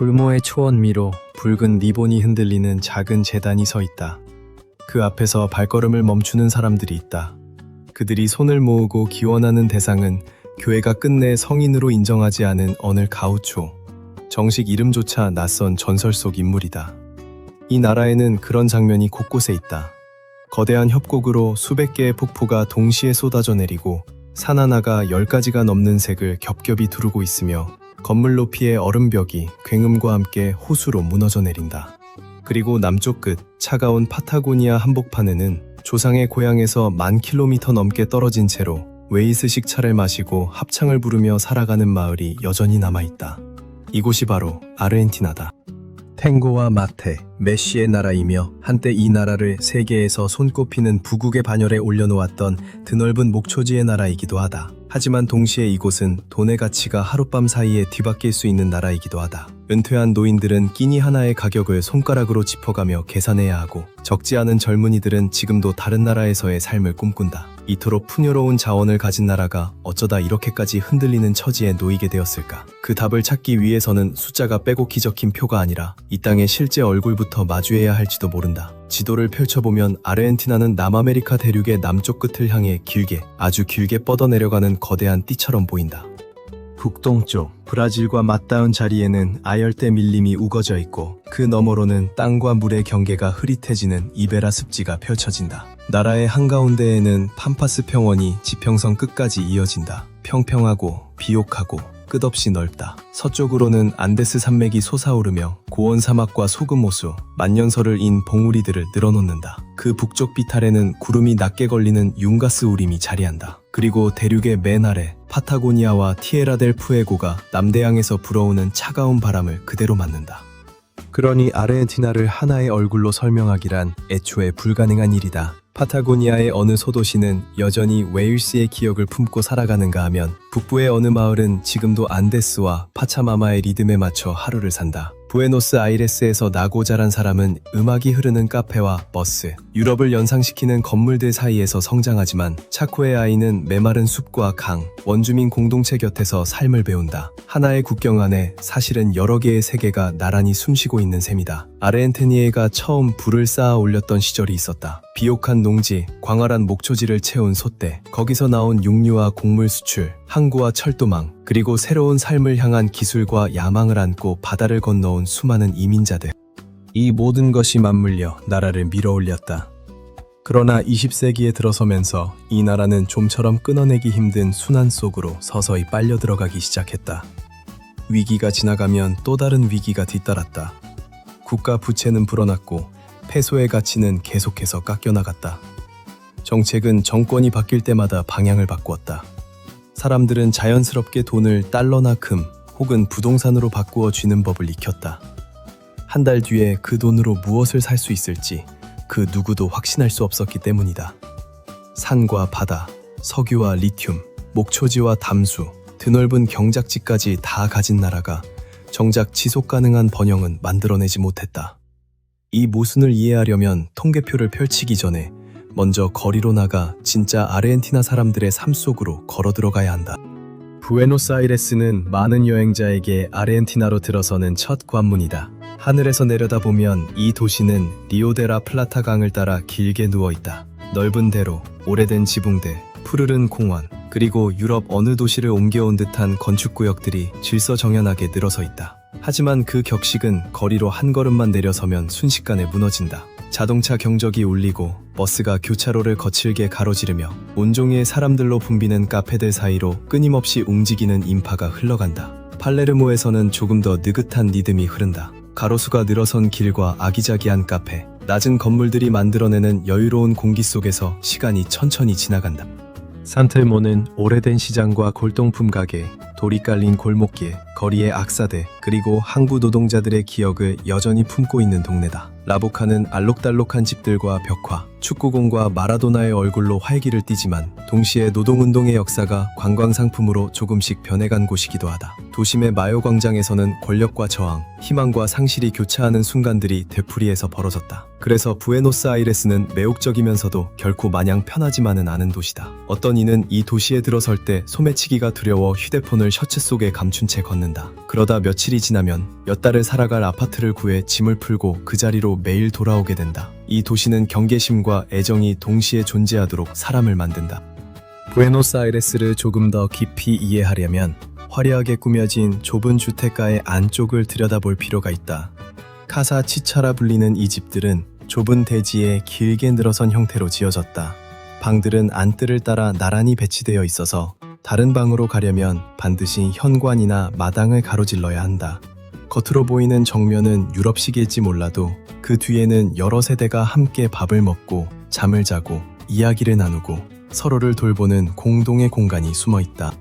불모의 초원 위로 붉은 리본이 흔들리는 작은 제단이 서 있다. 그 앞에서 발걸음을 멈추는 사람들이 있다. 그들이 손을 모으고 기원하는 대상은 교회가 끝내 성인으로 인정하지 않은 어느 가우초. 정식 이름조차 낯선 전설 속 인물이다. 이 나라에는 그런 장면이 곳곳에 있다. 거대한 협곡으로 수백 개의 폭포가 동시에 쏟아져 내리고 산 하나가 10가지가 넘는 색을 겹겹이 두르고 있으며 건물 높이의 얼음벽이 굉음과 함께 호수로 무너져 내린다. 그리고 남쪽 끝 차가운 파타고니아 한복판에는 조상의 고향에서 10,000km 넘게 떨어진 채로 웨이스식 차를 마시고 합창을 부르며 살아가는 마을이 여전히 남아있다. 이곳이 바로 아르헨티나다. 탱고와 마테, 메시의 나라이며 한때 이 나라를 세계에서 손꼽히는 부국의 반열에 올려놓았던 드넓은 목초지의 나라이기도 하다. 하지만 동시에 이곳은 돈의 가치가 하룻밤 사이에 뒤바뀔 수 있는 나라이기도 하다. 은퇴한 노인들은 끼니 하나의 가격을 손가락으로 짚어가며 계산해야 하고 적지 않은 젊은이들은 지금도 다른 나라에서의 삶을 꿈꾼다. 이토록 풍요로운 자원을 가진 나라가 어쩌다 이렇게까지 흔들리는 처지에 놓이게 되었을까? 그 답을 찾기 위해서는 숫자가 빼곡히 적힌 표가 아니라 이 땅의 실제 얼굴부터 마주해야 할지도 모른다. 지도를 펼쳐보면 아르헨티나는 남아메리카 대륙의 남쪽 끝을 향해 길게, 아주 길게 뻗어내려가는 거대한 띠처럼 보인다. 북동쪽 브라질과 맞닿은 자리에는 아열대 밀림이 우거져 있고 그 너머로는 땅과 물의 경계가 흐릿해지는 이베라 습지가 펼쳐진다. 나라의 한가운데에는 팜파스 평원이 지평선 끝까지 이어진다. 평평하고 비옥하고 끝없이 넓다. 서쪽으로는 안데스 산맥이 솟아오르며 고원 사막과 소금호수, 만년설을 인 봉우리들을 늘어놓는다. 그 북쪽 비탈에는 구름이 낮게 걸리는 융가스 우림이 자리한다. 그리고 대륙의 맨 아래 파타고니아와 티에라 델 푸에고가 남대양에서 불어오는 차가운 바람을 그대로 맞는다. 그러니 아르헨티나를 하나의 얼굴로 설명하기란 애초에 불가능한 일이다. 파타고니아의 어느 소도시는 여전히 웨일스의 기억을 품고 살아가는가 하면 북부의 어느 마을은 지금도 안데스와 파차마마의 리듬에 맞춰 하루를 산다. 부에노스아이레스에서 나고 자란 사람은 음악이 흐르는 카페와 버스, 유럽을 연상시키는 건물들 사이에서 성장하지만 차코의 아이는 메마른 숲과 강, 원주민 공동체 곁에서 삶을 배운다. 하나의 국경 안에 사실은 여러 개의 세계가 나란히 숨쉬고 있는 셈이다. 아르헨티니에가 처음 불을 쌓아 올렸던 시절이 있었다. 비옥한 농지, 광활한 목초지를 채운 솥대, 거기서 나온 육류와 곡물 수출, 항구와 철도망, 그리고 새로운 삶을 향한 기술과 야망을 안고 바다를 건너온 수많은 이민자들. 이 모든 것이 맞물려 나라를 밀어올렸다. 그러나 20세기에 들어서면서 이 나라는 좀처럼 끊어내기 힘든 순환 속으로 서서히 빨려 들어가기 시작했다. 위기가 지나가면 또 다른 위기가 뒤따랐다. 국가 부채는 불어났고 페소의 가치는 계속해서 깎여나갔다. 정책은 정권이 바뀔 때마다 방향을 바꾸었다. 사람들은 자연스럽게 돈을 달러나 금 혹은 부동산으로 바꾸어 쥐는 법을 익혔다. 한 달 뒤에 그 돈으로 무엇을 살 수 있을지 그 누구도 확신할 수 없었기 때문이다. 산과 바다, 석유와 리튬, 목초지와 담수, 드넓은 경작지까지 다 가진 나라가 정작 지속 가능한 번영은 만들어내지 못했다. 이 모순을 이해하려면 통계표를 펼치기 전에 먼저 거리로 나가 진짜 아르헨티나 사람들의 삶 속으로 걸어 들어가야 한다. 부에노스아이레스는 많은 여행자에게 아르헨티나로 들어서는 첫 관문이다. 하늘에서 내려다보면 이 도시는 리오데라 플라타 강을 따라 길게 누워있다. 넓은 대로, 오래된 지붕들, 푸르른 공원, 그리고 유럽 어느 도시를 옮겨온 듯한 건축구역들이 질서정연하게 늘어서 있다. 하지만 그 격식은 거리로 한 걸음만 내려서면 순식간에 무너진다. 자동차 경적이 울리고 버스가 교차로를 거칠게 가로지르며 온종일 사람들로 붐비는 카페들 사이로 끊임없이 움직이는 인파가 흘러간다. 팔레르모에서는 조금 더 느긋한 리듬이 흐른다. 가로수가 늘어선 길과 아기자기한 카페, 낮은 건물들이 만들어내는 여유로운 공기 속에서 시간이 천천히 지나간다. 산텔모는 오래된 시장과 골동품 가게, 돌이 깔린 골목길, 거리의 악사대, 그리고 항구 노동자들의 기억을 여전히 품고 있는 동네다. 라보카는 알록달록한 집들과 벽화, 축구공과 마라도나의 얼굴로 활기를 띠지만 동시에 노동운동의 역사가 관광상품으로 조금씩 변해간 곳이기도 하다. 도심의 마요 광장에서는 권력과 저항, 희망과 상실이 교차하는 순간들이 되풀이해서 벌어졌다. 그래서 부에노스아이레스는 매혹적이면서도 결코 마냥 편하지만은 않은 도시다. 어떤 이는 이 도시에 들어설 때 소매치기가 두려워 휴대폰을 셔츠 속에 감춘 채 걷는다. 그러다 며칠이 지나면 몇 달을 살아갈 아파트를 구해 짐을 풀고 그 자리로 매일 돌아오게 된다. 이 도시는 경계심과 애정이 동시에 존재하도록 사람을 만든다. 부에노스아이레스를 조금 더 깊이 이해하려면 화려하게 꾸며진 좁은 주택가의 안쪽을 들여다볼 필요가 있다. 카사 치차라 불리는 이 집들은 좁은 대지에 길게 늘어선 형태로 지어졌다. 방들은 안뜰을 따라 나란히 배치되어 있어서 다른 방으로 가려면 반드시 현관이나 마당을 가로질러야 한다. 겉으로 보이는 정면은 유럽식일지 몰라도 그 뒤에는 여러 세대가 함께 밥을 먹고 잠을 자고 이야기를 나누고 서로를 돌보는 공동의 공간이 숨어 있다.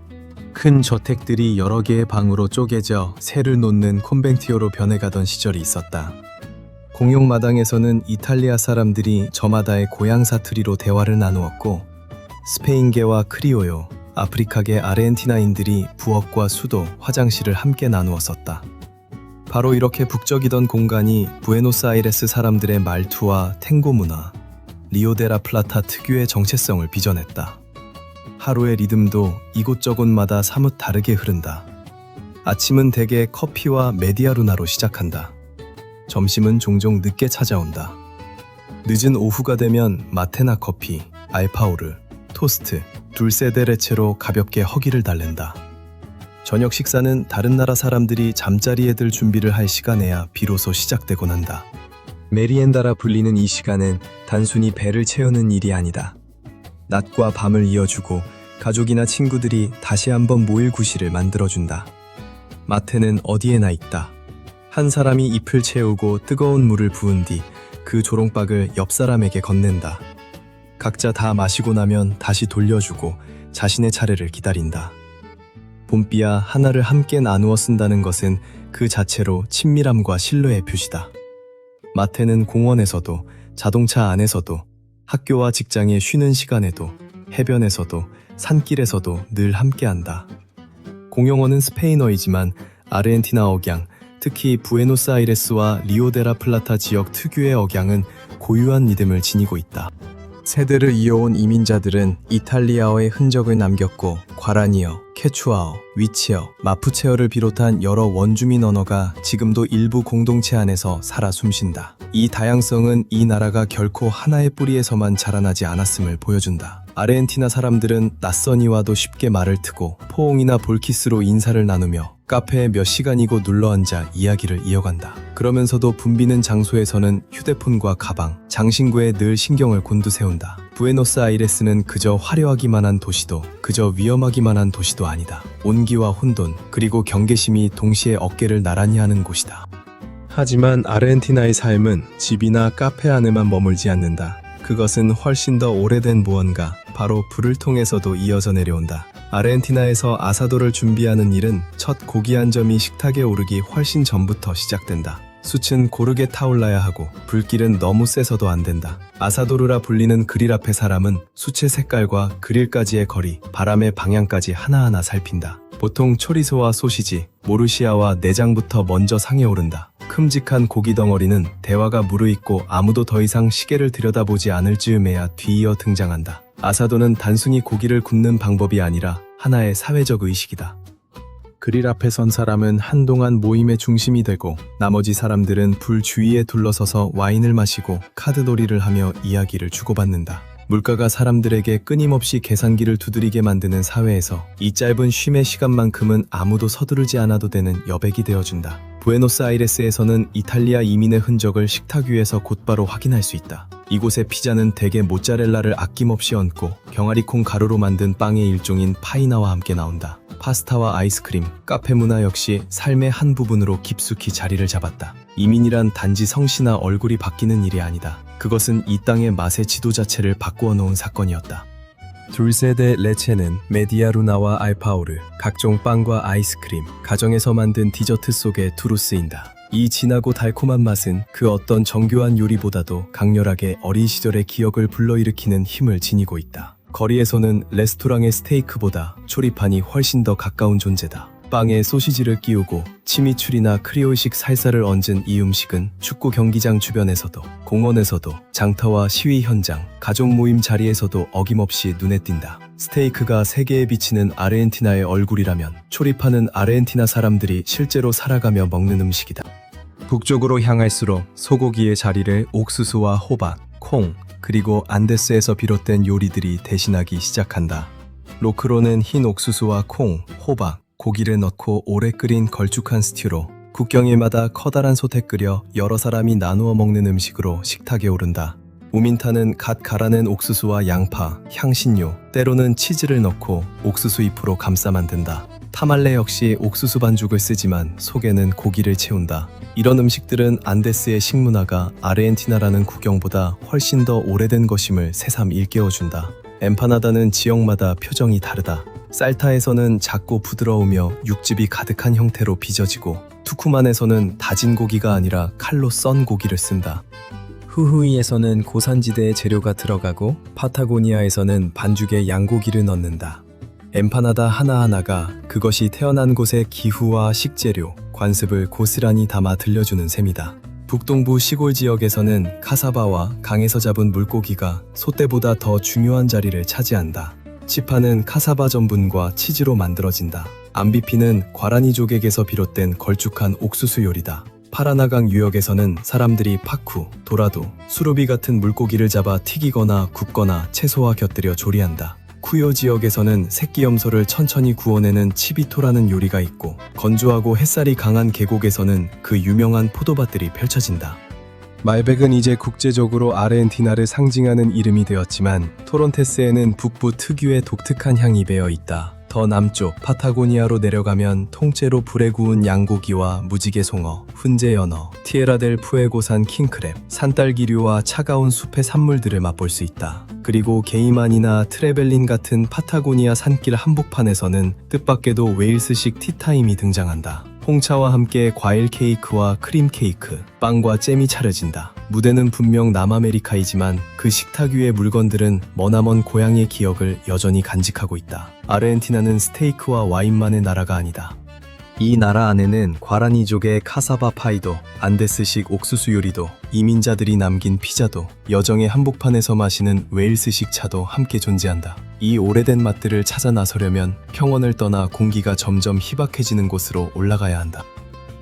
큰 저택들이 여러 개의 방으로 쪼개져 새를 놓는 콘벤티오로 변해가던 시절이 있었다. 공용 마당에서는 이탈리아 사람들이 저마다의 고향 사투리로 대화를 나누었고 스페인계와 크리오요, 아프리카계 아르헨티나인들이 부엌과 수도, 화장실을 함께 나누었었다. 바로 이렇게 북적이던 공간이 부에노스아이레스 사람들의 말투와 탱고 문화, 리오데라플라타 특유의 정체성을 빚어냈다. 하루의 리듬도 이곳저곳마다 사뭇 다르게 흐른다. 아침은 대개 커피와 메디아루나로 시작한다. 점심은 종종 늦게 찾아온다. 늦은 오후가 되면 마테나 커피, 알파오르, 토스트, 둘세데레체로 가볍게 허기를 달랜다. 저녁 식사는 다른 나라 사람들이 잠자리에 들 준비를 할 시간에야 비로소 시작되곤 한다. 메리엔다라 불리는 이 시간은 단순히 배를 채우는 일이 아니다. 낮과 밤을 이어주고 가족이나 친구들이 다시 한번 모일 구실을 만들어준다. 마테는 어디에나 있다. 한 사람이 잎을 채우고 뜨거운 물을 부은 뒤 그 조롱박을 옆 사람에게 건넨다. 각자 다 마시고 나면 다시 돌려주고 자신의 차례를 기다린다. 봄비야 하나를 함께 나누어 쓴다는 것은 그 자체로 친밀함과 신뢰의 표시다. 마테는 공원에서도 자동차 안에서도 학교와 직장에 쉬는 시간에도 해변에서도 산길에서도 늘 함께한다. 공용어는 스페인어이지만 아르헨티나 억양, 특히 부에노스아이레스와 리오데라플라타 지역 특유의 억양은 고유한 리듬을 지니고 있다. 세대를 이어온 이민자들은 이탈리아어의 흔적을 남겼고 과라니어, 케추아어, 위치어, 마푸체어를 비롯한 여러 원주민 언어가 지금도 일부 공동체 안에서 살아 숨쉰다. 이 다양성은 이 나라가 결코 하나의 뿌리에서만 자라나지 않았음을 보여준다. 아르헨티나 사람들은 낯선 이와도 쉽게 말을 트고 포옹이나 볼키스로 인사를 나누며 카페에 몇 시간이고 눌러앉아 이야기를 이어간다. 그러면서도 붐비는 장소에서는 휴대폰과 가방, 장신구에 늘 신경을 곤두세운다. 부에노스아이레스는 그저 화려하기만 한 도시도 그저 위험하기만 한 도시도 아니다. 온기와 혼돈 그리고 경계심이 동시에 어깨를 나란히 하는 곳이다. 하지만 아르헨티나의 삶은 집이나 카페 안에만 머물지 않는다. 그것은 훨씬 더 오래된 무언가, 바로 불을 통해서도 이어져 내려온다. 아르헨티나에서 아사도를 준비하는 일은 첫 고기 한 점이 식탁에 오르기 훨씬 전부터 시작된다. 숯은 고르게 타올라야 하고 불길은 너무 세서도 안 된다. 아사도르라 불리는 그릴 앞의 사람은 숯의 색깔과 그릴까지의 거리, 바람의 방향까지 하나하나 살핀다. 보통 초리소와 소시지, 모르시아와 내장부터 먼저 상에 오른다. 큼직한 고기 덩어리는 대화가 무르익고 아무도 더 이상 시계를 들여다보지 않을 즈음에야 뒤이어 등장한다. 아사도는 단순히 고기를 굽는 방법이 아니라 하나의 사회적 의식이다. 그릴 앞에 선 사람은 한동안 모임의 중심이 되고 나머지 사람들은 불 주위에 둘러서서 와인을 마시고 카드놀이를 하며 이야기를 주고받는다. 물가가 사람들에게 끊임없이 계산기를 두드리게 만드는 사회에서 이 짧은 쉼의 시간만큼은 아무도 서두르지 않아도 되는 여백이 되어준다. 부에노스아이레스에서는 이탈리아 이민의 흔적을 식탁 위에서 곧바로 확인할 수 있다. 이곳의 피자는 대개 모짜렐라를 아낌없이 얹고 경아리콩 가루로 만든 빵의 일종인 파이나와 함께 나온다. 파스타와 아이스크림, 카페 문화 역시 삶의 한 부분으로 깊숙이 자리를 잡았다. 이민이란 단지 성씨나 얼굴이 바뀌는 일이 아니다. 그것은 이 땅의 맛의 지도 자체를 바꾸어 놓은 사건이었다. 둘세데 레체는 메디아루나와 알파오르, 각종 빵과 아이스크림, 가정에서 만든 디저트 속에 두루 쓰인다. 이 진하고 달콤한 맛은 그 어떤 정교한 요리보다도 강렬하게 어린 시절의 기억을 불러일으키는 힘을 지니고 있다. 거리에서는 레스토랑의 스테이크보다 초리판이 훨씬 더 가까운 존재다. 빵에 소시지를 끼우고 치미추리나 크리올식 살사를 얹은 이 음식은 축구 경기장 주변에서도, 공원에서도, 장터와 시위 현장, 가족 모임 자리에서도 어김없이 눈에 띈다. 스테이크가 세계에 비치는 아르헨티나의 얼굴이라면 조립하는 아르헨티나 사람들이 실제로 살아가며 먹는 음식이다. 북쪽으로 향할수록 소고기의 자리를 옥수수와 호박, 콩, 그리고 안데스에서 비롯된 요리들이 대신하기 시작한다. 로크로는 흰 옥수수와 콩, 호박, 고기를 넣고 오래 끓인 걸쭉한 스튜로 국경일마다 커다란 솥에 끓여 여러 사람이 나누어 먹는 음식으로 식탁에 오른다. 우민타는 갓 갈아낸 옥수수와 양파, 향신료, 때로는 치즈를 넣고 옥수수 잎으로 감싸 만든다. 타말레 역시 옥수수 반죽을 쓰지만 속에는 고기를 채운다. 이런 음식들은 안데스의 식문화가 아르헨티나라는 국경보다 훨씬 더 오래된 것임을 새삼 일깨워준다. 엠파나다는 지역마다 표정이 다르다. 살타에서는 작고 부드러우며 육즙이 가득한 형태로 빚어지고, 투쿠만에서는 다진 고기가 아니라 칼로 썬 고기를 쓴다. 후후이에서는 고산지대의 재료가 들어가고, 파타고니아에서는 반죽에 양고기를 넣는다. 엠파나다 하나하나가 그것이 태어난 곳의 기후와 식재료, 관습을 고스란히 담아 들려주는 셈이다. 북동부 시골 지역에서는 카사바와 강에서 잡은 물고기가 솥대보다 더 중요한 자리를 차지한다. 치파는 카사바 전분과 치즈로 만들어진다. 암비피는 과라니 조개에서 비롯된 걸쭉한 옥수수 요리다. 파라나강 유역에서는 사람들이 파쿠, 도라도, 수루비 같은 물고기를 잡아 튀기거나 굽거나 채소와 곁들여 조리한다. 쿠요 지역에서는 새끼 염소를 천천히 구워내는 치비토라는 요리가 있고, 건조하고 햇살이 강한 계곡에서는 그 유명한 포도밭들이 펼쳐진다. 말백은 이제 국제적으로 아르헨티나를 상징하는 이름이 되었지만, 토론테스에는 북부 특유의 독특한 향이 배어 있다. 더 남쪽 파타고니아로 내려가면 통째로 불에 구운 양고기와 무지개 송어, 훈제 연어, 티에라델 푸에고산 킹크랩, 산딸기류와 차가운 숲의 산물들을 맛볼 수 있다. 그리고 게이만이나 트레벨린 같은 파타고니아 산길 한복판에서는 뜻밖에도 웨일스식 티타임이 등장한다. 홍차와 함께 과일 케이크와 크림 케이크, 빵과 잼이 차려진다. 무대는 분명 남아메리카이지만 그 식탁 위의 물건들은 머나먼 고향의 기억을 여전히 간직하고 있다. 아르헨티나는 스테이크와 와인만의 나라가 아니다. 이 나라 안에는 과라니족의 카사바 파이도, 안데스식 옥수수 요리도, 이민자들이 남긴 피자도, 여정의 한복판에서 마시는 웨일스식 차도 함께 존재한다. 이 오래된 맛들을 찾아 나서려면 평원을 떠나 공기가 점점 희박해지는 곳으로 올라가야 한다.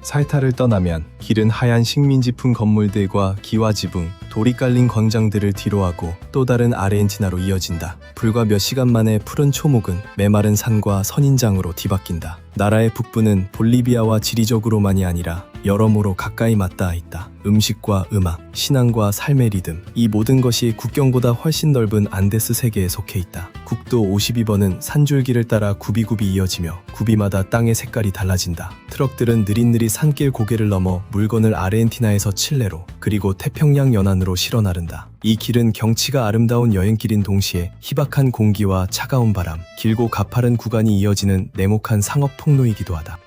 살타를 떠나면 길은 하얀 식민지풍 건물들과 기와 지붕, 돌이 깔린 광장들을 뒤로하고 또 다른 아르헨티나로 이어진다. 불과 몇 시간 만에 푸른 초목은 메마른 산과 선인장으로 뒤바뀐다. 나라의 북부는 볼리비아와 지리적으로만이 아니라 여러모로 가까이 맞닿아 있다. 음식과 음악, 신앙과 삶의 리듬, 이 모든 것이 국경보다 훨씬 넓은 안데스 세계에 속해 있다. 국도 52번은 산줄기를 따라 굽이굽이 이어지며 굽이마다 땅의 색깔이 달라진다. 트럭들은 느릿느릿 산길 고개를 넘어 물건을 아르헨티나에서 칠레로, 그리고 태평양 연안으로 실어 나른다. 이 길은 경치가 아름다운 여행길인 동시에 희박한 공기와 차가운 바람, 길고 가파른 구간이 이어지는 네모칸 상업 통로이기도 하다.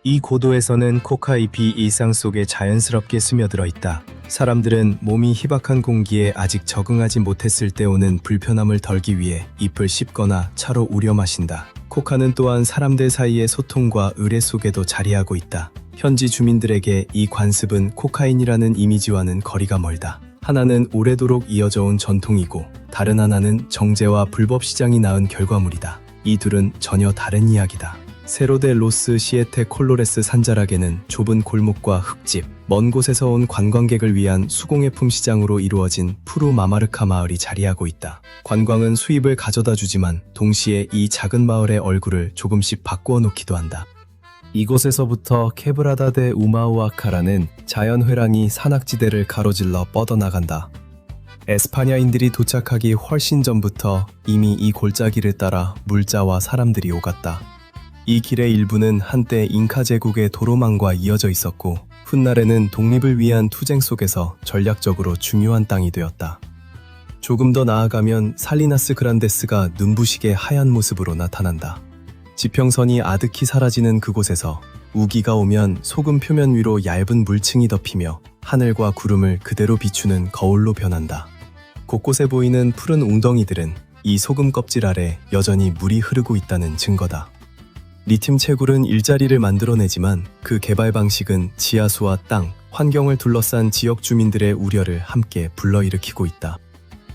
이 고도에서는 코카잎이 일상 속에 자연스럽게 스며들어 있다. 사람들은 몸이 희박한 공기에 아직 적응하지 못했을 때 오는 불편함을 덜기 위해 잎을 씹거나 차로 우려 마신다. 코카는 또한 사람들 사이의 소통과 의례 속에도 자리하고 있다. 현지 주민들에게 이 관습은 코카인이라는 이미지와는 거리가 멀다. 하나는 오래도록 이어져 온 전통이고, 다른 하나는 정제와 불법 시장이 낳은 결과물이다. 이 둘은 전혀 다른 이야기다. 세로데 로스 시에테 콜로레스 산자락에는 좁은 골목과 흙집, 먼 곳에서 온 관광객을 위한 수공예품 시장으로 이루어진 푸루 마마르카 마을이 자리하고 있다. 관광은 수입을 가져다 주지만 동시에 이 작은 마을의 얼굴을 조금씩 바꾸어 놓기도 한다. 이곳에서부터 케브라다 데 우마우아카라는 자연회랑이 산악지대를 가로질러 뻗어나간다. 에스파냐인들이 도착하기 훨씬 전부터 이미 이 골짜기를 따라 물자와 사람들이 오갔다. 이 길의 일부는 한때 잉카 제국의 도로망과 이어져 있었고, 훗날에는 독립을 위한 투쟁 속에서 전략적으로 중요한 땅이 되었다. 조금 더 나아가면 살리나스 그란데스가 눈부시게 하얀 모습으로 나타난다. 지평선이 아득히 사라지는 그곳에서 우기가 오면 소금 표면 위로 얇은 물층이 덮이며 하늘과 구름을 그대로 비추는 거울로 변한다. 곳곳에 보이는 푸른 웅덩이들은 이 소금 껍질 아래 여전히 물이 흐르고 있다는 증거다. 리튬 채굴은 일자리를 만들어내지만 그 개발 방식은 지하수와 땅, 환경을 둘러싼 지역 주민들의 우려를 함께 불러일으키고 있다.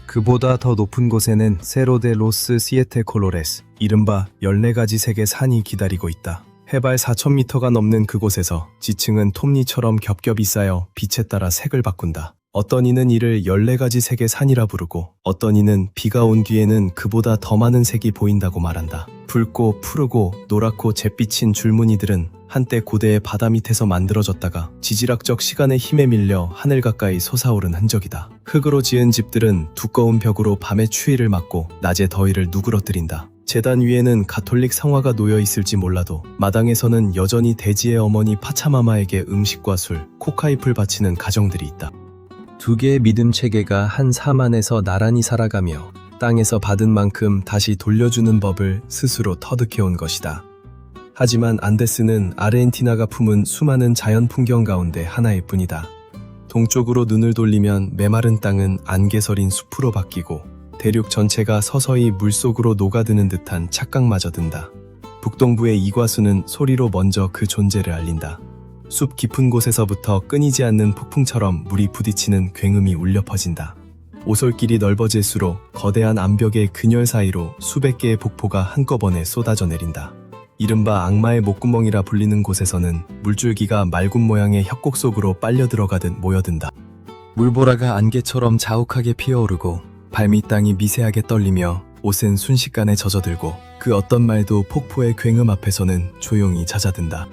그보다 더 높은 곳에는 세로데 로스 시에테 콜로레스, 이른바 14가지 색의 산이 기다리고 있다. 해발 4,000m가 넘는 그곳에서 지층은 톱니처럼 겹겹이 쌓여 빛에 따라 색을 바꾼다. 어떤 이는 이를 14가지 색의 산이라 부르고 어떤 이는 비가 온 뒤에는 그보다 더 많은 색이 보인다고 말한다. 붉고 푸르고 노랗고 잿빛인 줄무늬들은 한때 고대의 바다 밑에서 만들어졌다가 지질학적 시간의 힘에 밀려 하늘 가까이 솟아오른 흔적이다. 흙으로 지은 집들은 두꺼운 벽으로 밤의 추위를 막고 낮의 더위를 누그러뜨린다. 제단 위에는 가톨릭 성화가 놓여 있을지 몰라도 마당에서는 여전히 대지의 어머니 파차마마에게 음식과 술, 코카잎을 바치는 가정들이 있다. 두 개의 믿음 체계가 한 삶 안에서 나란히 살아가며 땅에서 받은 만큼 다시 돌려주는 법을 스스로 터득해온 것이다. 하지만 안데스는 아르헨티나가 품은 수많은 자연 풍경 가운데 하나일 뿐이다. 동쪽으로 눈을 돌리면 메마른 땅은 안개서린 숲으로 바뀌고 대륙 전체가 서서히 물속으로 녹아드는 듯한 착각마저 든다. 북동부의 이과수는 소리로 먼저 그 존재를 알린다. 숲 깊은 곳에서부터 끊이지 않는 폭풍처럼 물이 부딪히는 굉음이 울려 퍼진다. 오솔길이 넓어질수록 거대한 암벽의 균열 사이로 수백 개의 폭포가 한꺼번에 쏟아져 내린다. 이른바 악마의 목구멍이라 불리는 곳에서는 물줄기가 맑은 모양의 협곡 속으로 빨려 들어가듯 모여든다. 물보라가 안개처럼 자욱하게 피어오르고 발밑 땅이 미세하게 떨리며 옷은 순식간에 젖어들고 그 어떤 말도 폭포의 굉음 앞에서는 조용히 잦아든다.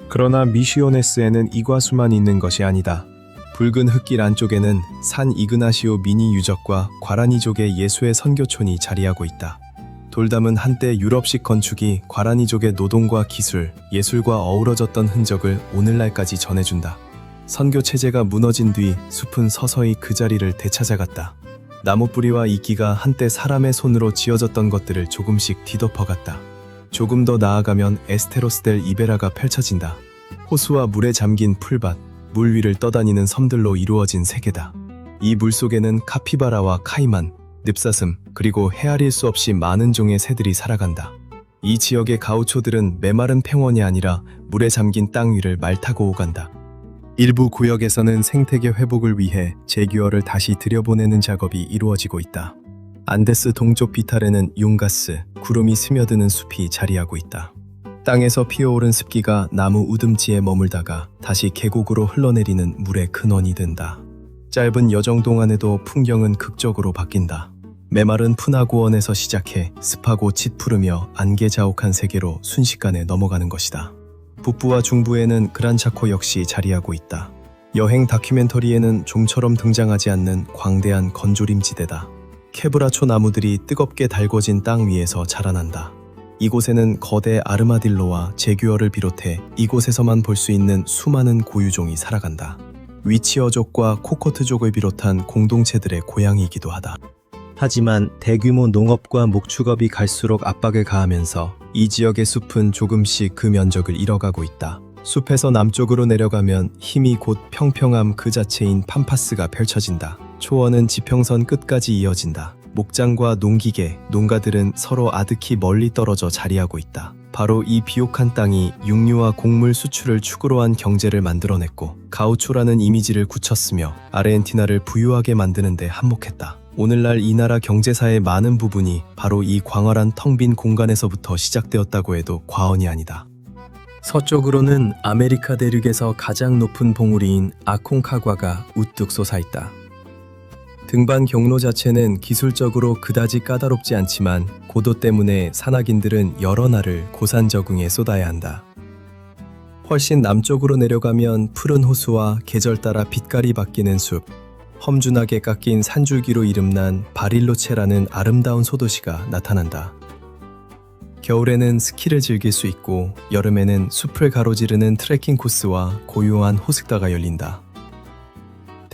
그러나 미시오네스에는 이과수만 있는 것이 아니다. 붉은 흙길 안쪽에는 산 이그나시오 미니 유적과 과라니족의 예수의 선교촌이 자리하고 있다. 돌담은 한때 유럽식 건축이 과라니족의 노동과 기술, 예술과 어우러졌던 흔적을 오늘날까지 전해준다. 선교 체제가 무너진 뒤 숲은 서서히 그 자리를 되찾아갔다. 나무뿌리와 이끼가 한때 사람의 손으로 지어졌던 것들을 조금씩 뒤덮어갔다. 조금 더 나아가면 에스테로스델 이베라가 펼쳐진다. 호수와 물에 잠긴 풀밭, 물 위를 떠다니는 섬들로 이루어진 세계다. 이 물속에는 카피바라와 카이만, 늪사슴, 그리고 헤아릴 수 없이 많은 종의 새들이 살아간다. 이 지역의 가우초들은 메마른 팽원이 아니라 물에 잠긴 땅 위를 말 타고 오간다. 일부 구역에서는 생태계 회복을 위해 제규어를 다시 들여보내는 작업이 이루어지고 있다. 안데스 동쪽 비탈에는 융가스, 구름이 스며드는 숲이 자리하고 있다. 땅에서 피어오른 습기가 나무 우듬지에 머물다가 다시 계곡으로 흘러내리는 물의 근원이 된다. 짧은 여정 동안에도 풍경은 극적으로 바뀐다. 메마른 푸나고원에서 시작해 습하고 짙푸르며 안개 자욱한 세계로 순식간에 넘어가는 것이다. 북부와 중부에는 그란차코 역시 자리하고 있다. 여행 다큐멘터리에는 좀처럼 등장하지 않는 광대한 건조림지대다. 케브라초 나무들이 뜨겁게 달궈진 땅 위에서 자라난다. 이곳에는 거대 아르마딜로와 제규어를 비롯해 이곳에서만 볼 수 있는 수많은 고유종이 살아간다. 위치어족과 코코트족을 비롯한 공동체들의 고향이기도 하다. 하지만 대규모 농업과 목축업이 갈수록 압박을 가하면서 이 지역의 숲은 조금씩 그 면적을 잃어가고 있다. 숲에서 남쪽으로 내려가면 힘이 곧 평평함 그 자체인 팜파스가 펼쳐진다. 초원은 지평선 끝까지 이어진다. 목장과 농기계, 농가들은 서로 아득히 멀리 떨어져 자리하고 있다. 바로 이 비옥한 땅이 육류와 곡물 수출을 축으로 한 경제를 만들어냈고 가우초라는 이미지를 굳혔으며 아르헨티나를 부유하게 만드는 데 한몫했다. 오늘날 이 나라 경제사의 많은 부분이 바로 이 광활한 텅 빈 공간에서부터 시작되었다고 해도 과언이 아니다. 서쪽으로는 아메리카 대륙에서 가장 높은 봉우리인 아콩카과가 우뚝 솟아있다. 등반 경로 자체는 기술적으로 그다지 까다롭지 않지만 고도 때문에 산악인들은 여러 날을 고산 적응에 쏟아야 한다. 훨씬 남쪽으로 내려가면 푸른 호수와 계절 따라 빛깔이 바뀌는 숲, 험준하게 깎인 산줄기로 이름난 바릴로체라는 아름다운 소도시가 나타난다. 겨울에는 스키를 즐길 수 있고 여름에는 숲을 가로지르는 트레킹 코스와 고요한 호숫가가 열린다.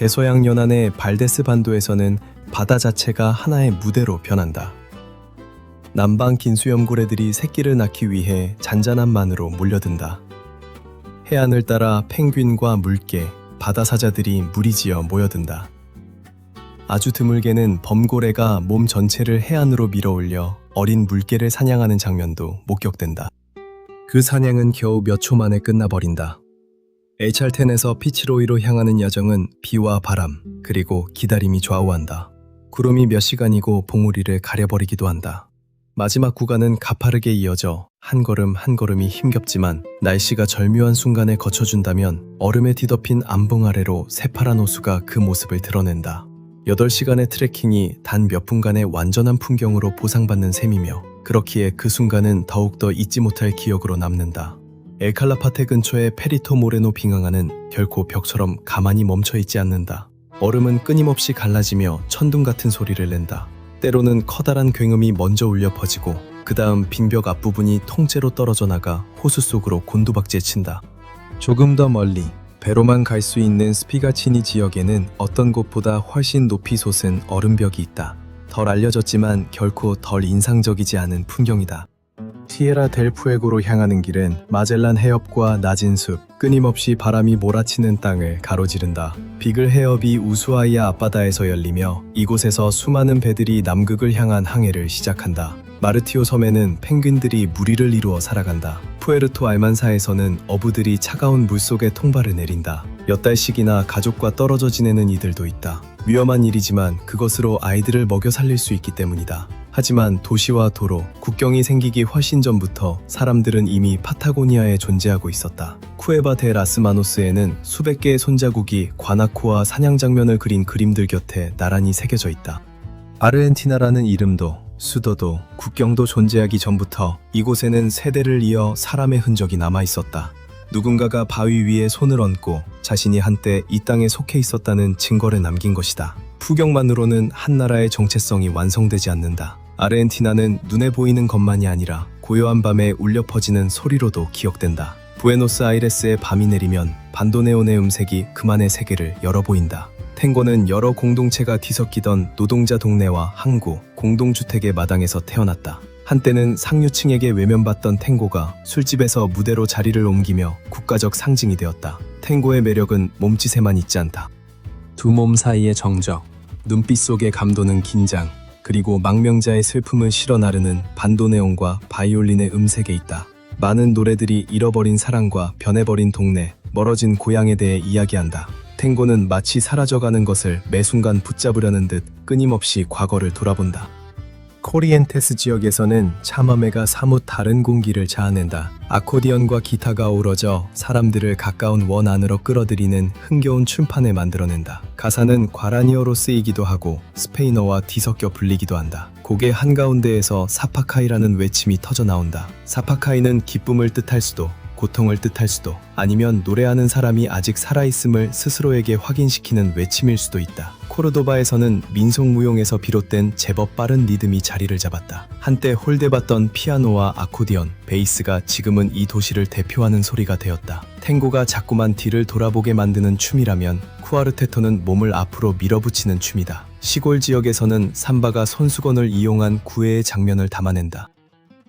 대서양 연안의 발데스 반도에서는 바다 자체가 하나의 무대로 변한다. 남방 긴수염고래들이 새끼를 낳기 위해 잔잔한 만으로 몰려든다. 해안을 따라 펭귄과 물개, 바다사자들이 무리지어 모여든다. 아주 드물게는 범고래가 몸 전체를 해안으로 밀어올려 어린 물개를 사냥하는 장면도 목격된다. 그 사냥은 겨우 몇 초 만에 끝나버린다. HR-10에서 피치로이로 향하는 여정은 비와 바람, 그리고 기다림이 좌우한다. 구름이 몇 시간이고 봉우리를 가려버리기도 한다. 마지막 구간은 가파르게 이어져 한 걸음 한 걸음이 힘겹지만 날씨가 절묘한 순간에 거쳐준다면 얼음에 뒤덮인 암봉 아래로 새파란 호수가 그 모습을 드러낸다. 8시간의 트레킹이 단 몇 분간의 완전한 풍경으로 보상받는 셈이며 그렇기에 그 순간은 더욱더 잊지 못할 기억으로 남는다. 엘칼라파테 근처의 페리토 모레노 빙하가는 결코 벽처럼 가만히 멈춰있지 않는다. 얼음은 끊임없이 갈라지며 천둥 같은 소리를 낸다. 때로는 커다란 굉음이 먼저 울려 퍼지고 그 다음 빙벽 앞부분이 통째로 떨어져 나가 호수 속으로 곤두박질 친다. 조금 더 멀리 배로만 갈 수 있는 스피가치니 지역에는 어떤 곳보다 훨씬 높이 솟은 얼음벽이 있다. 덜 알려졌지만 결코 덜 인상적이지 않은 풍경이다. 티에라 델 푸에고로 향하는 길은 마젤란 해협과 낮은 숲, 끊임없이 바람이 몰아치는 땅을 가로지른다. 비글 해협이 우수아이아 앞바다에서 열리며 이곳에서 수많은 배들이 남극을 향한 항해를 시작한다. 마르티오 섬에는 펭귄들이 무리를 이루어 살아간다. 푸에르토 알만사에서는 어부들이 차가운 물속에 통발을 내린다. 몇 달씩이나 가족과 떨어져 지내는 이들도 있다. 위험한 일이지만 그것으로 아이들을 먹여 살릴 수 있기 때문이다. 하지만 도시와 도로, 국경이 생기기 훨씬 전부터 사람들은 이미 파타고니아에 존재하고 있었다. 쿠에바 데 라스마노스에는 수백 개의 손자국이 관아코와 사냥 장면을 그린 그림들 곁에 나란히 새겨져 있다. 아르헨티나라는 이름도, 수도도, 국경도 존재하기 전부터 이곳에는 세대를 이어 사람의 흔적이 남아 있었다. 누군가가 바위 위에 손을 얹고 자신이 한때 이 땅에 속해 있었다는 증거를 남긴 것이다. 풍경만으로는 한 나라의 정체성이 완성되지 않는다. 아르헨티나는 눈에 보이는 것만이 아니라 고요한 밤에 울려 퍼지는 소리로도 기억된다. 부에노스아이레스의 밤이 내리면 반도네온의 음색이 그만의 세계를 열어 보인다. 탱고는 여러 공동체가 뒤섞이던 노동자 동네와 항구, 공동주택의 마당에서 태어났다. 한때는 상류층에게 외면받던 탱고가 술집에서 무대로 자리를 옮기며 국가적 상징이 되었다. 탱고의 매력은 몸짓에만 있지 않다. 두 몸 사이의 정적, 눈빛 속에 감도는 긴장, 그리고 망명자의 슬픔을 실어 나르는 반도네온과 바이올린의 음색에 있다. 많은 노래들이 잃어버린 사랑과 변해버린 동네, 멀어진 고향에 대해 이야기한다. 탱고는 마치 사라져가는 것을 매 순간 붙잡으려는 듯 끊임없이 과거를 돌아본다. 코리엔테스 지역에서는 참화매가 사뭇 다른 공기를 자아낸다. 아코디언과 기타가 어우러져 사람들을 가까운 원 안으로 끌어들이는 흥겨운 춤판을 만들어낸다. 가사는 과라니어로 쓰이기도 하고 스페인어와 뒤섞여 불리기도 한다. 곡의 한가운데에서 사파카이라는 외침이 터져 나온다. 사파카이는 기쁨을 뜻할 수도 고통을 뜻할 수도 아니면 노래하는 사람이 아직 살아있음을 스스로에게 확인시키는 외침일 수도 있다. 코르도바에서는 민속무용에서 비롯된 제법 빠른 리듬이 자리를 잡았다. 한때 홀대받던 피아노와 아코디언, 베이스가 지금은 이 도시를 대표하는 소리가 되었다. 탱고가 자꾸만 뒤를 돌아보게 만드는 춤이라면 쿠아르테토는 몸을 앞으로 밀어붙이는 춤이다. 시골 지역에서는 삼바가 손수건을 이용한 구애의 장면을 담아낸다.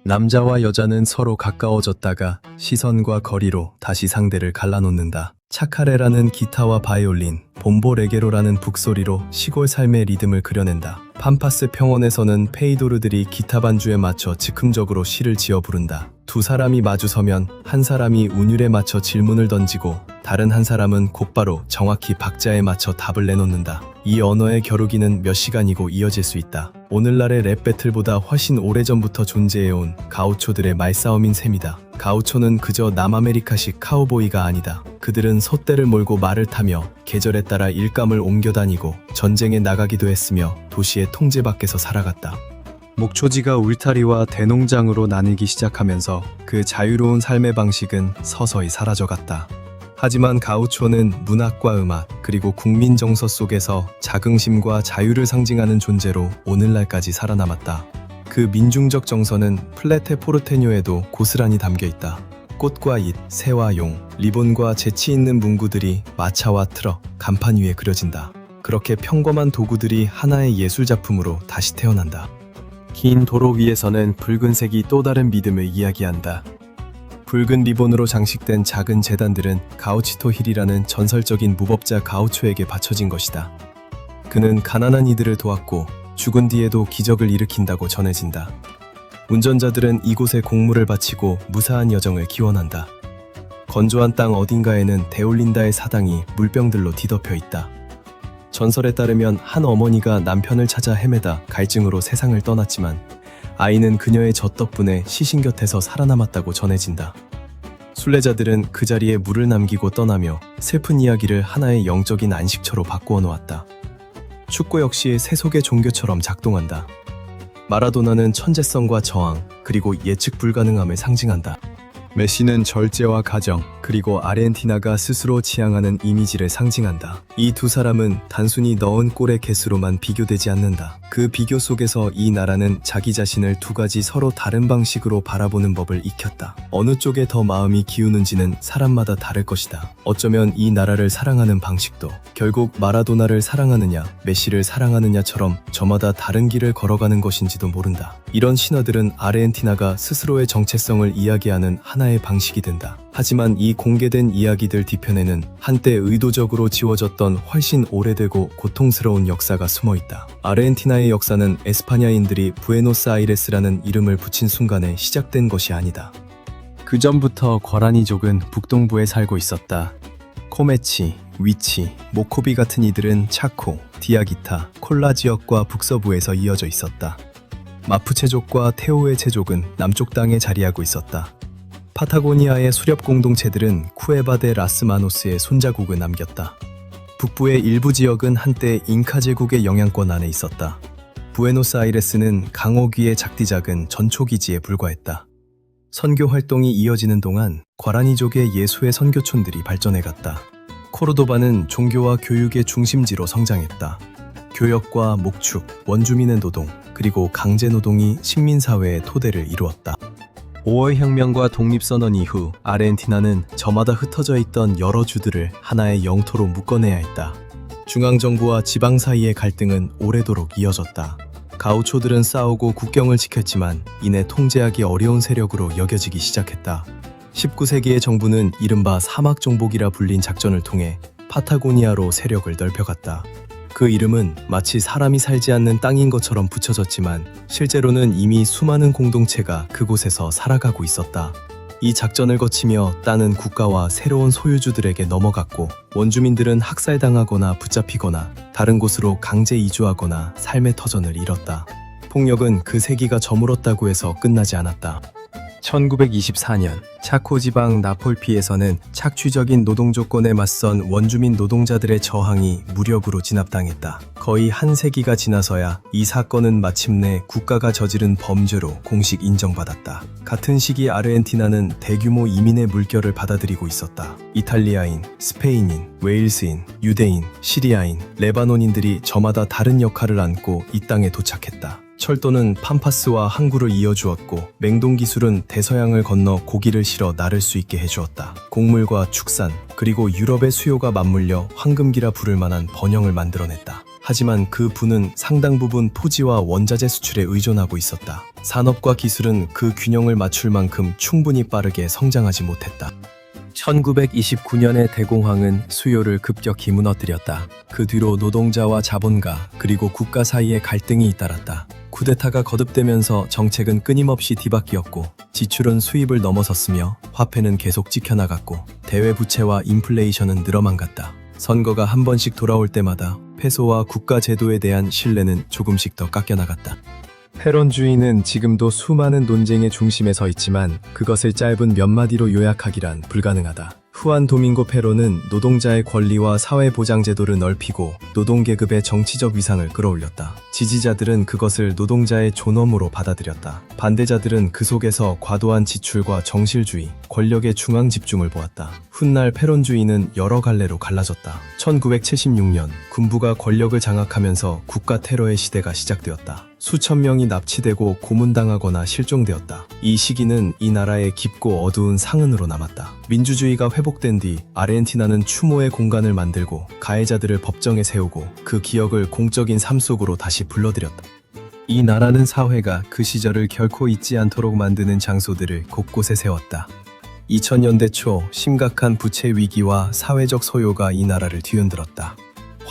남자와 여자는 서로 가까워졌다가 시선과 거리로 다시 상대를 갈라놓는다. 차카레라는 기타와 바이올린, 봄보레게로라는 북소리로 시골 삶의 리듬을 그려낸다. 팜파스 평원에서는 페이도르들이 기타 반주에 맞춰 즉흥적으로 시를 지어 부른다. 두 사람이 마주서면 한 사람이 운율에 맞춰 질문을 던지고 다른 한 사람은 곧바로 정확히 박자에 맞춰 답을 내놓는다. 이 언어의 겨루기는 몇 시간이고 이어질 수 있다. 오늘날의 랩 배틀보다 훨씬 오래전부터 존재해온 가우초들의 말싸움인 셈이다. 가우초는 그저 남아메리카식 카우보이가 아니다. 그들은 솥대를 몰고 말을 타며 계절에 따라 일감을 옮겨 다니고 전쟁에 나가기도 했으며 도시의 통제 밖에서 살아갔다. 목초지가 울타리와 대농장으로 나뉘기 시작하면서 그 자유로운 삶의 방식은 서서히 사라져갔다. 하지만 가우초는 문학과 음악 그리고 국민 정서 속에서 자긍심과 자유를 상징하는 존재로 오늘날까지 살아남았다. 그 민중적 정서는 플레테 포르테뇨에도 고스란히 담겨있다. 꽃과 잇, 새와 용, 리본과 재치 있는 문구들이 마차와 트럭, 간판 위에 그려진다. 그렇게 평범한 도구들이 하나의 예술작품으로 다시 태어난다. 긴 도로 위에서는 붉은색이 또 다른 믿음을 이야기한다. 붉은 리본으로 장식된 작은 제단들은 가우치토 힐이라는 전설적인 무법자 가우초에게 바쳐진 것이다. 그는 가난한 이들을 도왔고 죽은 뒤에도 기적을 일으킨다고 전해진다. 운전자들은 이곳에 공물을 바치고 무사한 여정을 기원한다. 건조한 땅 어딘가에는 데올린다의 사당이 물병들로 뒤덮여 있다. 전설에 따르면 한 어머니가 남편을 찾아 헤매다 갈증으로 세상을 떠났지만 아이는 그녀의 젖 덕분에 시신 곁에서 살아남았다고 전해진다. 순례자들은 그 자리에 물을 남기고 떠나며 슬픈 이야기를 하나의 영적인 안식처로 바꾸어 놓았다. 축구 역시 세속의 종교처럼 작동한다. 마라도나는 천재성과 저항, 그리고 예측 불가능함을 상징한다. 메시는 절제와 가정, 그리고 아르헨티나가 스스로 지향하는 이미지를 상징한다. 이 두 사람은 단순히 넣은 골의 개수로만 비교되지 않는다. 그 비교 속에서 이 나라는 자기 자신을 두 가지 서로 다른 방식으로 바라보는 법을 익혔다. 어느 쪽에 더 마음이 기우는지는 사람마다 다를 것이다. 어쩌면 이 나라를 사랑하는 방식도 결국 마라도나를 사랑하느냐, 메시를 사랑하느냐처럼 저마다 다른 길을 걸어가는 것인지도 모른다. 이런 신화들은 아르헨티나가 스스로의 정체성을 이야기하는 하나의 방식이 된다. 하지만 이 공개된 이야기들 뒤편에는 한때 의도적으로 지워졌던 훨씬 오래되고 고통스러운 역사가 숨어 있다. 아르헨티나의 역사는 에스파냐인들이 부에노스아이레스라는 이름을 붙인 순간에 시작된 것이 아니다. 그 전부터 거라니족은 북동부에 살고 있었다. 코메치, 위치, 모코비 같은 이들은 차코, 디아기타, 콜라 지역과 북서부에서 이어져 있었다. 마푸체족과 테오에체족은 남쪽 땅에 자리하고 있었다. 파타고니아의 수렵 공동체들은 쿠에바데 라스마노스의 손자국을 남겼다. 북부의 일부 지역은 한때 잉카 제국의 영향권 안에 있었다. 부에노스아이레스는 강어귀의 작디작은 전초기지에 불과했다. 선교 활동이 이어지는 동안 과라니족의 예수의 선교촌들이 발전해갔다. 코르도바는 종교와 교육의 중심지로 성장했다. 교역과 목축, 원주민의 노동, 그리고 강제노동이 식민사회의 토대를 이루었다. 5월 혁명과 독립선언 이후 아르헨티나는 저마다 흩어져 있던 여러 주들을 하나의 영토로 묶어내야 했다. 중앙정부와 지방 사이의 갈등은 오래도록 이어졌다. 가우초들은 싸우고 국경을 지켰지만 이내 통제하기 어려운 세력으로 여겨지기 시작했다. 19세기의 정부는 이른바 사막정복이라 불린 작전을 통해 파타고니아로 세력을 넓혀갔다. 그 이름은 마치 사람이 살지 않는 땅인 것처럼 붙여졌지만 실제로는 이미 수많은 공동체가 그곳에서 살아가고 있었다. 이 작전을 거치며 땅은 국가와 새로운 소유주들에게 넘어갔고 원주민들은 학살당하거나 붙잡히거나 다른 곳으로 강제 이주하거나 삶의 터전을 잃었다. 폭력은 그 세기가 저물었다고 해서 끝나지 않았다. 1924년 차코 지방 나폴피에서는 착취적인 노동 조건에 맞선 원주민 노동자들의 저항이 무력으로 진압당했다. 거의 한 세기가 지나서야 이 사건은 마침내 국가가 저지른 범죄로 공식 인정받았다. 같은 시기 아르헨티나는 대규모 이민의 물결을 받아들이고 있었다. 이탈리아인, 스페인인, 웨일스인, 유대인, 시리아인, 레바논인들이 저마다 다른 역할을 안고 이 땅에 도착했다. 철도는 팜파스와 항구를 이어주었고 맹동기술은 대서양을 건너 고기를 실어 나를 수 있게 해주었다. 곡물과 축산, 그리고 유럽의 수요가 맞물려 황금기라 부를 만한 번영을 만들어냈다. 하지만 그 부는 상당 부분 토지와 원자재 수출에 의존하고 있었다. 산업과 기술은 그 균형을 맞출 만큼 충분히 빠르게 성장하지 못했다. 1929년의 대공황은 수요를 급격히 무너뜨렸다. 그 뒤로 노동자와 자본가 그리고 국가 사이의 갈등이 잇따랐다. 쿠데타가 거듭되면서 정책은 끊임없이 뒤바뀌었고 지출은 수입을 넘어섰으며 화폐는 계속 찍혀나갔고 대외 부채와 인플레이션은 늘어만 갔다. 선거가 한 번씩 돌아올 때마다 페소와 국가 제도에 대한 신뢰는 조금씩 더 깎여나갔다. 페론주의는 지금도 수많은 논쟁의 중심에 서 있지만 그것을 짧은 몇 마디로 요약하기란 불가능하다. 후안 도밍고 페론은 노동자의 권리와 사회보장제도를 넓히고 노동계급의 정치적 위상을 끌어올렸다. 지지자들은 그것을 노동자의 존엄으로 받아들였다. 반대자들은 그 속에서 과도한 지출과 정실주의, 권력의 중앙 집중을 보았다. 훗날 페론주의는 여러 갈래로 갈라졌다. 1976년 군부가 권력을 장악하면서 국가 테러의 시대가 시작되었다. 수천 명이 납치되고 고문당하거나 실종되었다. 이 시기는 이 나라의 깊고 어두운 상흔으로 남았다. 민주주의가 회복된 뒤 아르헨티나는 추모의 공간을 만들고 가해자들을 법정에 세우고 그 기억을 공적인 삶 속으로 다시 불러들였다. 이 나라는 사회가 그 시절을 결코 잊지 않도록 만드는 장소들을 곳곳에 세웠다. 2000년대 초 심각한 부채 위기와 사회적 소요가 이 나라를 뒤흔들었다.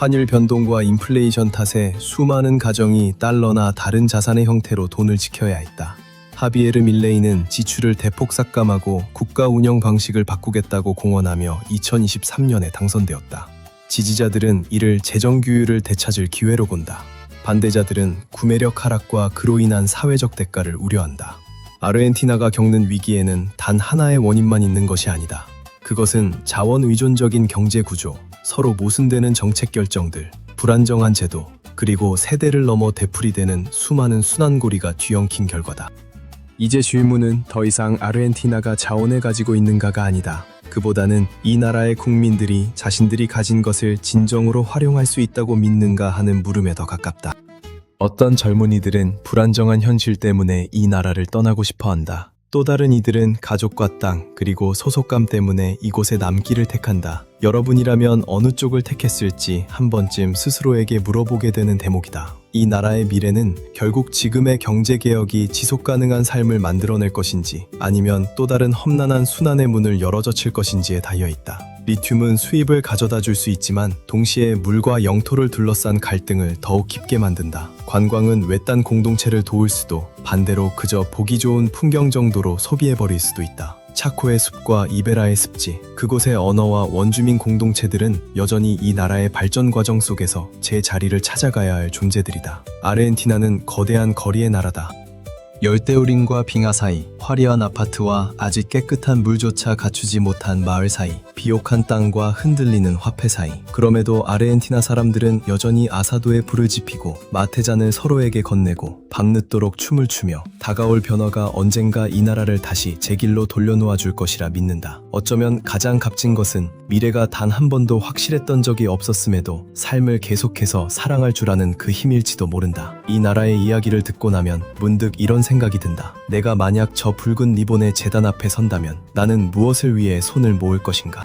환율 변동과 인플레이션 탓에 수많은 가정이 달러나 다른 자산의 형태로 돈을 지켜야 했다. 하비에르 밀레이는 지출을 대폭 삭감하고 국가 운영 방식을 바꾸겠다고 공언하며 2023년에 당선되었다. 지지자들은 이를 재정 규율을 되찾을 기회로 본다. 반대자들은 구매력 하락과 그로 인한 사회적 대가를 우려한다. 아르헨티나가 겪는 위기에는 단 하나의 원인만 있는 것이 아니다. 그것은 자원 의존적인 경제 구조, 서로 모순되는 정책 결정들, 불안정한 제도, 그리고 세대를 넘어 되풀이되는 수많은 순환고리가 뒤엉킨 결과다. 이제 질문은 더 이상 아르헨티나가 자원을 가지고 있는가가 아니다. 그보다는 이 나라의 국민들이 자신들이 가진 것을 진정으로 활용할 수 있다고 믿는가 하는 물음에 더 가깝다. 어떤 젊은이들은 불안정한 현실 때문에 이 나라를 떠나고 싶어 한다. 또 다른 이들은 가족과 땅, 그리고 소속감 때문에 이곳에 남기를 택한다. 여러분이라면 어느 쪽을 택했을지 한 번쯤 스스로에게 물어보게 되는 대목이다. 이 나라의 미래는 결국 지금의 경제개혁이 지속가능한 삶을 만들어낼 것인지 아니면 또 다른 험난한 순환의 문을 열어젖힐 것인지에 달려있다. 리튬은 수입을 가져다 줄 수 있지만 동시에 물과 영토를 둘러싼 갈등을 더욱 깊게 만든다. 관광은 외딴 공동체를 도울 수도 반대로 그저 보기 좋은 풍경 정도로 소비해버릴 수도 있다. 차코의 숲과 이베라의 습지, 그곳의 언어와 원주민 공동체들은 여전히 이 나라의 발전 과정 속에서 제 자리를 찾아가야 할 존재들이다. 아르헨티나는 거대한 거리의 나라다. 열대우림과 빙하 사이, 화려한 아파트와 아직 깨끗한 물조차 갖추지 못한 마을 사이, 비옥한 땅과 흔들리는 화폐 사이. 그럼에도 아르헨티나 사람들은 여전히 아사도에 불을 지피고 마테잔을 서로에게 건네고 밤늦도록 춤을 추며 다가올 변화가 언젠가 이 나라를 다시 제 길로 돌려놓아 줄 것이라 믿는다. 어쩌면 가장 값진 것은 미래가 단 한 번도 확실했던 적이 없었음에도 삶을 계속해서 사랑할 줄 아는 그 힘일지도 모른다. 이 나라의 이야기를 듣고 나면 문득 이런 생각이 든다. 내가 만약 저 붉은 리본의 재단 앞에 선다면 나는 무엇을 위해 손을 모을 것인가?